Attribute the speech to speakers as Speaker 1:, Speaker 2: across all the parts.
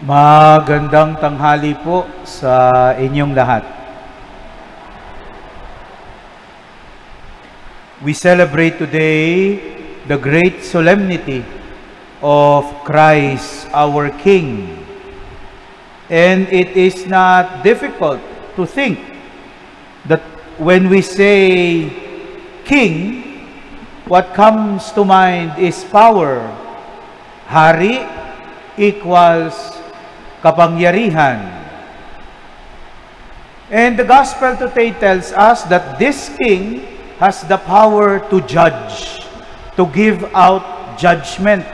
Speaker 1: Magandang tanghali po sa inyong lahat. We celebrate today the great solemnity of Christ our King. And it is not difficult to think that when we say King, what comes to mind is power. Hari equals kapangyarihan. And the gospel today tells us that this king has the power to judge, to give out judgment.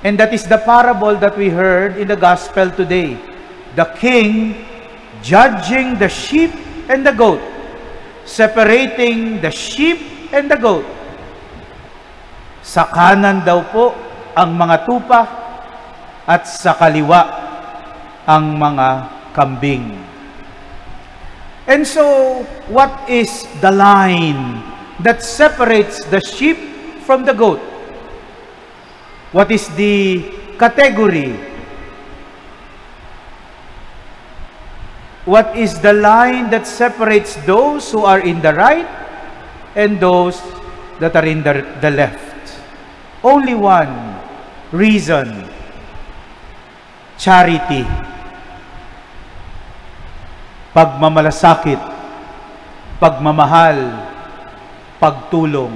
Speaker 1: And that is the parable that we heard in the gospel today. The king judging the sheep and the goat, separating the sheep and the goat. Sa kanan daw po ang mga tupa at sa kaliwa ang mga kambing. And so, what is the line that separates the sheep from the goat? What is the category? What is the line that separates those who are in the right and those that are in the left? Only one reason: charity. Pagmamalasakit, pagmamahal, pagtulong.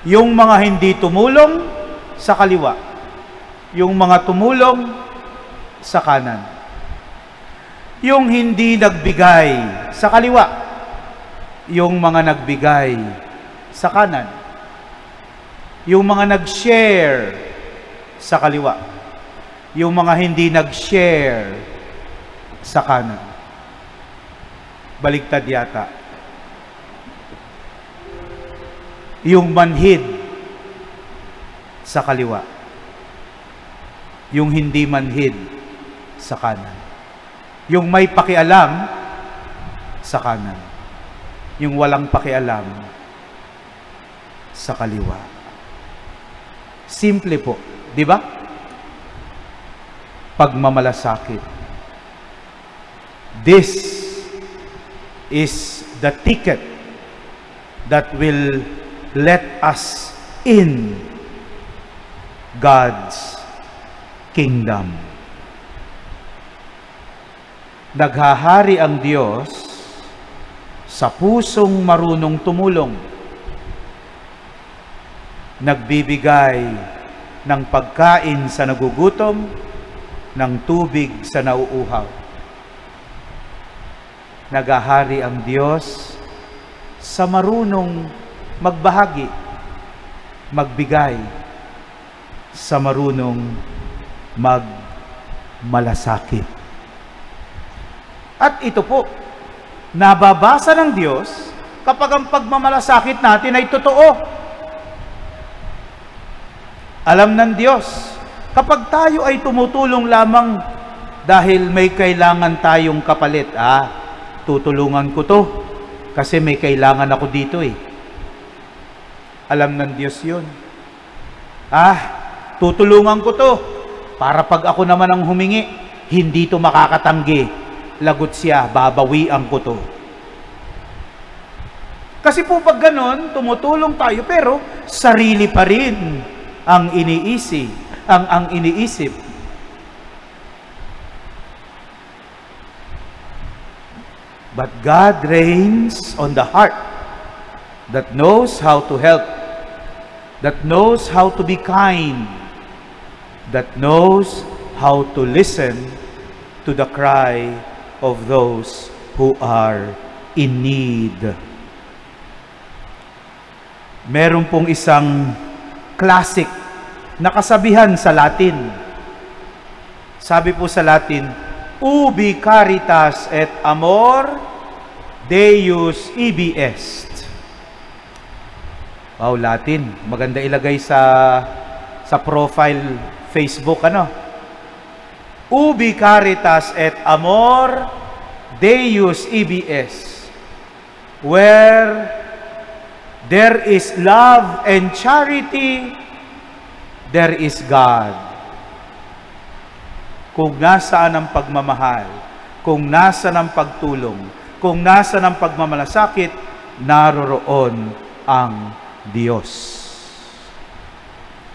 Speaker 1: Yung mga hindi tumulong sa kaliwa, yung mga tumulong sa kanan. Yung hindi nagbigay sa kaliwa, yung mga nagbigay sa kanan. Yung mga nag-share sa kaliwa, yung mga hindi nag-share sa kanan. Baligtad yata. Yung manhid sa kaliwa, yung hindi manhid sa kanan. Yung may pakialam sa kanan, yung walang pakialam sa kaliwa. Simple po, di ba? Pagmamalasakit. This is the ticket that will let us in God's kingdom. Naghahari ang Diyos sa pusong marunong tumulong, nagbibigay ng pagkain sa nagugutom, ng tubig sa nauuhaw. Naghahari ang Diyos sa marunong magbahagi, magbigay, sa marunong magmalasakit. At ito po, nababasa ng Diyos kapag ang pagmamalasakit natin ay totoo. Alam ng Diyos, kapag tayo ay tumutulong lamang dahil may kailangan tayong kapalit, tutulungan ko to kasi may kailangan ako dito eh. Alam ng Diyos yun. Tutulungan ko to para pag ako naman ang humingi, hindi to makakatanggi. Lagot siya, babawian ko to. Kasi po pag ganon, tumutulong tayo pero sarili pa rin ang iniisip. Ang iniisip. But God reigns on the heart that knows how to help, that knows how to be kind, that knows how to listen to the cry of those who are in need. Meron pong isang classic na kasabihan sa Latin. Sabi po sa Latin, ubi caritas et amor Deus ibi est. Wow, Latin. Maganda ilagay sa profile Facebook, Ubi caritas et amor Deus ibi est. Where there is love and charity, there is God. kung nasaan ang pagmamahal, kung nasaan ang pagtulong, kung nasaan ang pagmamalasakit, naroroon ang Diyos.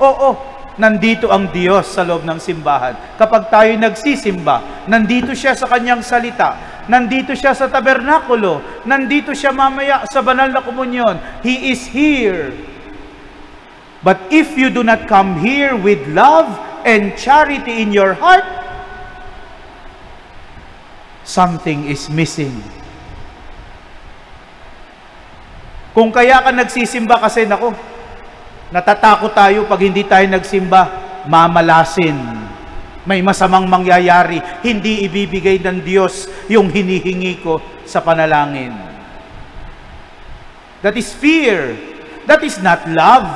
Speaker 1: Oo, nandito ang Diyos sa loob ng simbahan. Kapag tayo nagsisimba, nandito siya sa kanyang salita, nandito siya sa tabernakulo, nandito siya mamaya sa banal na komunyon. He is here. But if you do not come here with love and charity in your heart, something is missing. Kung kaya ka nagsisimba kasi, nako, natatakot tayo pag hindi tayo nagsimba, mamalasin. May masamang mangyayari. Hindi ibibigay ng Diyos yung hinihingi ko sa panalangin. That is fear. That is not love.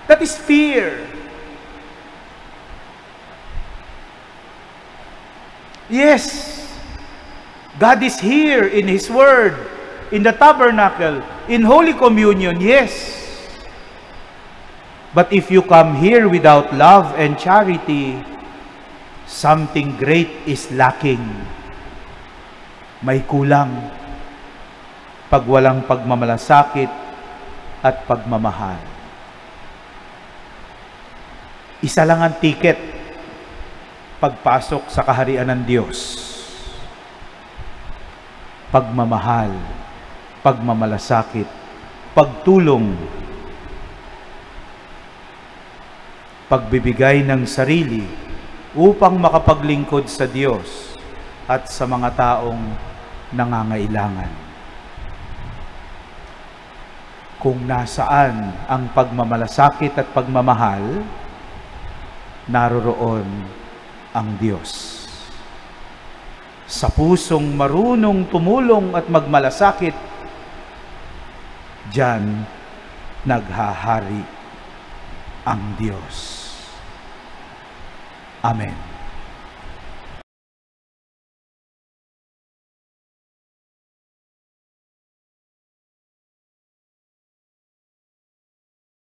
Speaker 1: That is fear. Yes, God is here in His Word, in the tabernacle, in Holy Communion, yes. But if you come here without love and charity, something great is lacking. May kulang pag walang pagmamalasakit at pagmamahal. Isa lang ang ticket pagpasok sa kaharian ng Diyos. Pagmamahal, pagmamalasakit, pagtulong, pagbibigay ng sarili upang makapaglingkod sa Diyos at sa mga taong nangangailangan. Kung nasaan ang pagmamalasakit at pagmamahal, naroroon ang Diyos. Sa pusong marunong tumulong at magmalasakit, diyan naghahari ang Diyos. Amen.